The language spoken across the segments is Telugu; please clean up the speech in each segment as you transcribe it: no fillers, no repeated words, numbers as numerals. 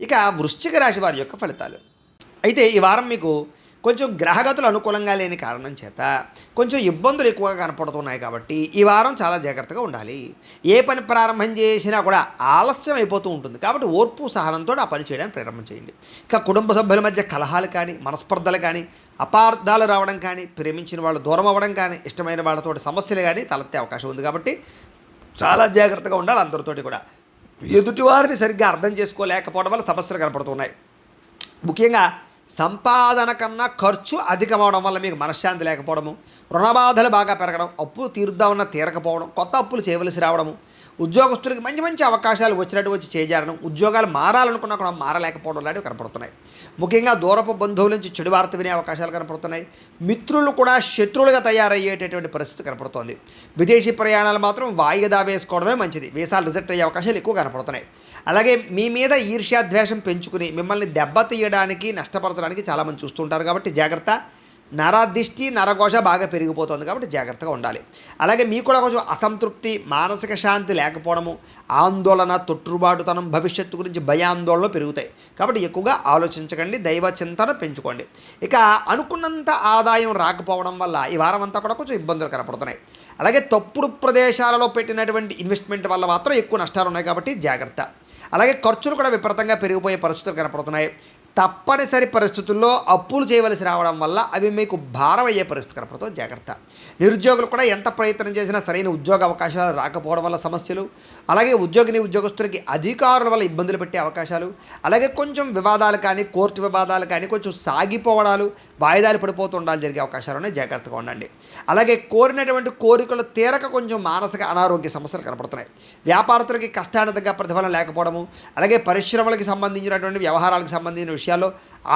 ఇక వృశ్చిక రాశి వారి యొక్క ఫలితాలు. అయితే ఈ వారం మీకు కొంచెం గ్రహగతులు అనుకూలంగా లేని కారణం చేత కొంచెం ఇబ్బందులు ఎక్కువగా కనపడుతున్నాయి కాబట్టి ఈ వారం చాలా జాగ్రత్తగా ఉండాలి. ఏ పని ప్రారంభం చేసినా కూడా ఆలస్యం అయిపోతూ ఉంటుంది కాబట్టి ఓర్పు సహనంతో ఆ పని చేయడానికి ప్రారంభం చేయండి. ఇక కుటుంబ సభ్యుల మధ్య కలహాలు కానీ, మనస్పర్ధలు కానీ, అపార్థాలు రావడం కానీ, ప్రేమించిన వాళ్ళు దూరం అవ్వడం కానీ, ఇష్టమైన వాళ్ళతో సమస్యలు కానీ తలెత్తే అవకాశం ఉంది కాబట్టి చాలా జాగ్రత్తగా ఉండాలి. అందరితోటి కూడా ఎదుటివారిని సరిగ్గా అర్థం చేసుకోలేకపోవడం వల్ల సమస్యలు కనపడుతున్నాయి. ముఖ్యంగా సంపాదన కన్నా ఖర్చు అధికమవడం వల్ల మీకు మనశ్శాంతి లేకపోవడము, రుణబాధలు బాగా పెరగడం, అప్పులు తీరుద్దామన్నా తీరకపోవడం, కొత్త అప్పులు చేయవలసి రావడము, ఉద్యోగస్తులకి మంచి మంచి అవకాశాలు వచ్చినట్టు వచ్చి చేజారడం, ఉద్యోగాలు మారాలనుకున్నా కూడా మారలేకపోవడం లాంటివి కనపడుతున్నాయి. ముఖ్యంగా దూరపు బంధువుల నుంచి చెడు వార్త వినే అవకాశాలు కనపడుతున్నాయి. మిత్రులు కూడా శత్రువులుగా తయారయ్యేటటువంటి పరిస్థితి కనపడుతోంది. విదేశీ ప్రయాణాలు మాత్రం వాయిదా వేసుకోవడమే మంచిది. వీసాలు రిజెక్ట్ అయ్యే అవకాశాలు ఎక్కువ కనపడుతున్నాయి. అలాగే మీ మీద ఈర్ష్యాద్వేషం పెంచుకుని మిమ్మల్ని దెబ్బతీయడానికి, నష్టపరచడానికి చాలామంది చూస్తుంటారు కాబట్టి జాగ్రత్త. నరదిష్టి, నరఘోష బాగా పెరిగిపోతుంది కాబట్టి జాగ్రత్తగా ఉండాలి. అలాగే మీకు కూడా కొంచెం అసంతృప్తి, మానసిక శాంతి లేకపోవడము, ఆందోళన, తొట్టుబాటుతనం, భవిష్యత్తు గురించి భయాందోళనలు పెరుగుతాయి కాబట్టి ఎక్కువగా ఆలోచించకండి. దైవ చింతన పెంచుకోండి. ఇక అనుకున్నంత ఆదాయం రాకపోవడం వల్ల ఈ వారం అంతా కూడా కొంచెం ఇబ్బందులు కనపడుతున్నాయి. అలాగే తప్పుడు ప్రదేశాలలో పెట్టినటువంటి ఇన్వెస్ట్మెంట్ వల్ల మాత్రం ఎక్కువ నష్టాలు ఉన్నాయి కాబట్టి జాగ్రత్త. అలాగే ఖర్చులు కూడా విపరీతంగా పెరిగిపోయే పరిస్థితులు కనపడుతున్నాయి. తప్పనిసరి పరిస్థితుల్లో అప్పులు చేయవలసి రావడం వల్ల అవి మీకు భారం అయ్యే పరిస్థితి కనపడుతుంది. జాగ్రత్త. నిరుద్యోగులు కూడా ఎంత ప్రయత్నం చేసినా సరైన ఉద్యోగ అవకాశాలు రాకపోవడం వల్ల సమస్యలు, అలాగే ఉద్యోగులకి అధికారుల వల్ల ఇబ్బందులు పెట్టే అవకాశాలు, అలాగే కొంచెం వివాదాలు కానీ, కోర్టు వివాదాలు కానీ కొంచెం సాగిపోవడాలు, వాయిదాలు పడిపోతుండాలి జరిగే అవకాశాలు ఉన్నాయి. జాగ్రత్తగా ఉండండి. అలాగే కోరినటువంటి కోరికలు తీరక కొంచెం మానసిక అనారోగ్య సమస్యలు కనపడుతున్నాయి. వ్యాపారస్తులకి కష్టానికి తగ్గ ప్రతిఫలం లేకపోవడము, అలాగే పరిశ్రమలకు సంబంధించినటువంటి వ్యవహారాలకు సంబంధించిన విషయాల్లో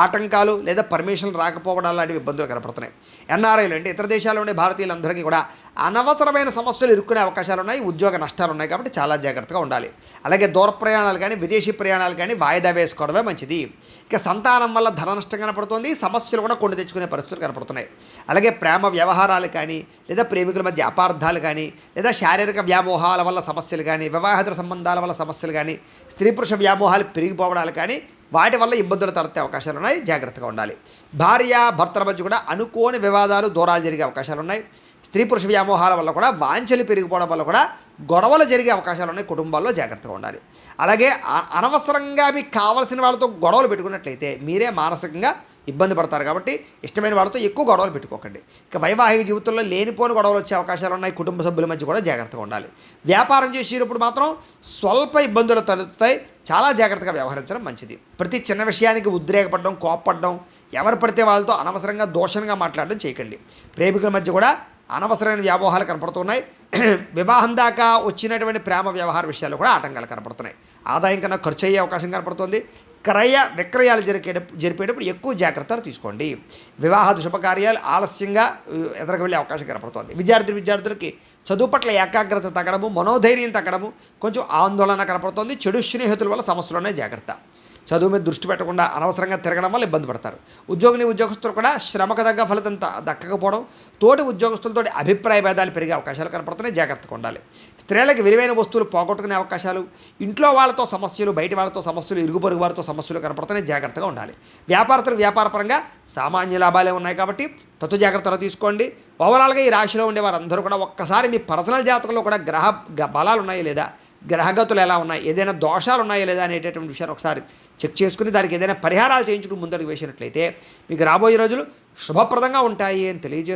ఆటంకాలు లేదా పర్మిషన్లు రాకపోవడం లాంటి ఇబ్బందులు కనపడుతున్నాయి. ఎన్ఆర్ఐలు అంటే ఇతర దేశాల్లో ఉండే భారతీయులందరికీ కూడా అనవసరమైన సమస్యలు ఇరుక్కునే అవకాశాలు ఉన్నాయి. ఉద్యోగ నష్టాలు ఉన్నాయి కాబట్టి చాలా జాగ్రత్తగా ఉండాలి. అలాగే దూర ప్రయాణాలు కానీ, విదేశీ ప్రయాణాలు కానీ వాయిదా వేసుకోవడమే మంచిది. ఇక సంతానం వల్ల ధన నష్టం కనపడుతుంది. సమస్యలు కూడా కొని తెచ్చుకునే పరిస్థితులు కనపడుతున్నాయి. అలాగే ప్రేమ వ్యవహారాలు కానీ, లేదా ప్రేమికుల మధ్య అపార్థాలు కానీ, లేదా శారీరక వ్యామోహాల వల్ల సమస్యలు కానీ, వివాహేతర సంబంధాల వల్ల సమస్యలు కానీ, స్త్రీ పురుష వ్యామోహాలు పెరిగిపోవడాలు కానీ వాటి వల్ల ఇబ్బందులు తలెత్తే అవకాశాలు ఉన్నాయి. జాగ్రత్తగా ఉండాలి. భార్య భర్తల మధ్య కూడా అనుకోని వివాదాలు, దూరాలు జరిగే అవకాశాలు ఉన్నాయి. స్త్రీ పురుష వ్యామోహాల వల్ల కూడా వాంఛలు పెరిగిపోవడం వల్ల కూడా గొడవలు జరిగే అవకాశాలు ఉన్నాయి. కుటుంబాల్లో జాగ్రత్తగా ఉండాలి. అలాగే అనవసరంగా మీకు కావలసిన వాళ్ళతో గొడవలు పెట్టుకున్నట్లయితే మీరే మానసికంగా ఇబ్బంది పడతారు కాబట్టి ఇష్టమైన వాళ్ళతో ఎక్కువ గొడవలు పెట్టుకోకండి. ఇక వైవాహిక జీవితంలో లేనిపోని గొడవలు వచ్చే అవకాశాలు ఉన్నాయి. కుటుంబ సభ్యుల మధ్య కూడా జాగ్రత్తగా ఉండాలి. వ్యాపారం చేసేటప్పుడు మాత్రం స్వల్ప ఇబ్బందులు తలెత్తుతాయి. చాలా జాగ్రత్తగా వ్యవహరించడం మంచిది. ప్రతి చిన్న విషయానికి ఉద్రేకపడడం, కోప్పడడం, ఎవరు పడితే వాళ్ళతో అనవసరంగా దోషంగా మాట్లాడడం చేయకండి. ప్రేమికుల మధ్య కూడా అనవసరమైన వ్యామోహాలు కనపడుతున్నాయి. వివాహం దాకా వచ్చినటువంటి ప్రేమ వ్యవహార విషయాలు కూడా ఆటంకాలు కనపడుతున్నాయి. ఆదాయం కన్నా ఖర్చు అయ్యే అవకాశం కనపడుతుంది. క్రయ విక్రయాలు జరిపేటప్పుడు ఎక్కువ జాగ్రత్తలు తీసుకోండి. వివాహాది శుభకార్యాలు ఆలస్యంగా ఎదురుకు వెళ్ళే అవకాశం కనపడుతుంది. విద్యార్థులకి చదువు పట్ల ఏకాగ్రత తగ్గడము, మనోధైర్యం తగ్గడము, కొంచెం ఆందోళన కనపడుతుంది. చెడు స్నేహితుల వల్ల సమస్యలునే జాగ్రత్త. చదువు మీద దృష్టి పెట్టకుండా అనవసరంగా తిరగడం వల్ల ఇబ్బంది పడతారు. ఉద్యోగులు కూడా శ్రమకు తగ్గ ఫలితం దక్కకపోవడం, తోటి ఉద్యోగస్తులతో అభిప్రాయ భేదాలు పెరిగే అవకాశాలు కనపడుతున్నాయి. జాగ్రత్తగా ఉండాలి. స్త్రీలకు విలువైన వస్తువులు పోగొట్టుకునే అవకాశాలు, ఇంట్లో వాళ్ళతో సమస్యలు, బయట వాళ్ళతో సమస్యలు, ఇరుగు పొరుగు వారితో సమస్యలు కనపడుతున్నాయి. జాగ్రత్తగా ఉండాలి. వ్యాపారస్తులకు వ్యాపారపరంగా సామాన్య లాభాలే ఉన్నాయి కాబట్టి తత్తు జాగ్రత్తలు తీసుకోండి. ఓవరాల్గా ఈ రాశిలో ఉండే వారందరూ కూడా ఒక్కసారి మీ పర్సనల్ జాతకంలో కూడా గ్రహ బలాలు ఉన్నాయి లేదా, గ్రహగతులు ఎలా ఉన్నాయి, ఏదైనా దోషాలు ఉన్నాయా లేదా అనేటటువంటి విషయాన్ని ఒకసారి చెక్ చేసుకుని దానికి ఏదైనా పరిహారాలు చేయించుకుని ముందడుగు వేసినట్లయితే మీకు రాబోయే రోజులు శుభప్రదంగా ఉంటాయి అని తెలియజేస్తూ